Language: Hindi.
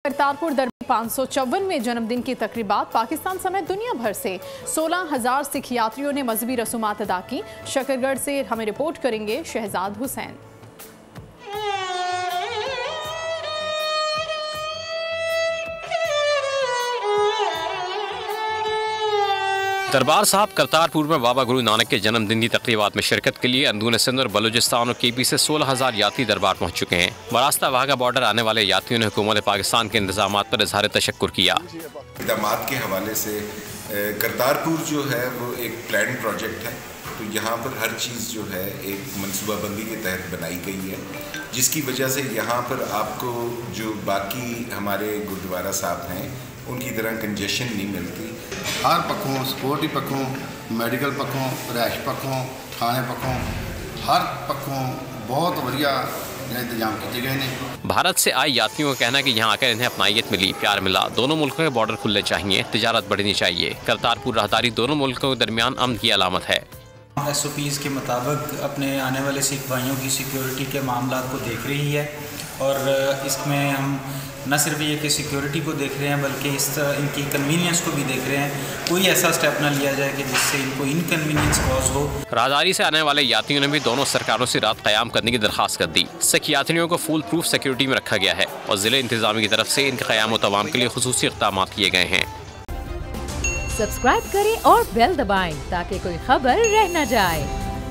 करतारपुर दरबार 554वें जन्मदिन की तकरीबात पाकिस्तान समेत दुनिया भर से 16,000 सिख यात्रियों ने मजहबी रसूमात अदा की। शकरगढ़ से हमें रिपोर्ट करेंगे शहजाद हुसैन। दरबार साहब करतारपुर में बाबा गुरु नानक के जन्मदिन की तकरीबात में शिरकत के लिए अंदरून सिंध और बलूचिस्तान और केपी से 16,000 यात्री दरबार पहुंच चुके हैं। बरास्ता वाघा बॉर्डर आने वाले यात्रियों ने हुकूमत पाकिस्तान के इंतजाम पर इजहार तशक्कुर किया। इक़दामात के हवाले से करतारपुर जो है वो एक प्लान प्रोजेक्ट है, तो यहाँ पर हर चीज़ जो है एक मनसूबाबंदी के तहत बनाई गई है, जिसकी वजह से यहाँ पर आपको जो बाकी हमारे गुरुद्वारा साहब हैं उनकी तरह कंजेशन नहीं मिलती। हर पक्षों सिक्योरिटी पक्षों, मेडिकल पक्षों, रैश पक्षों, थाने पक्षों, हर पक्षों बहुत बढ़िया इंतजाम किए गए हैं। भारत से आए यात्रियों का कहना है कि यहाँ आकर इन्हें अपनायत मिली, प्यार मिला। दोनों मुल्कों के बॉर्डर खुलने चाहिए, तिजारत बढ़नी चाहिए। करतारपुर राहदारी दोनों मुल्कों के दरमियान अमन की अलामत है। SOPs के मुताबिक अपने आने वाले सिख भाइयों की सिक्योरिटी के मामला को देख रही है, और इसमें हम न सिर्फ ये कि सिक्योरिटी को देख रहे हैं बल्कि इनकी कन्वीनियंस को भी देख रहे हैं। कोई ऐसा स्टेप ना लिया जाए कि जिससे इनको इनकन्वीनियंस कॉज हो। राहदारी से आने वाले यात्रियों ने भी दोनों सरकारों से रात क़याम करने की दरख्वास्त कर दी। सिख यात्रियों को फुल प्रूफ सिक्योरिटी में रखा गया है और ज़िले इंतजामी की तरफ से इनके क़याम और तवाम के लिए खुसूसी इक़दाम किए गए हैं। सब्सक्राइब करें और बेल दबाएं ताकि कोई खबर रह न जाए।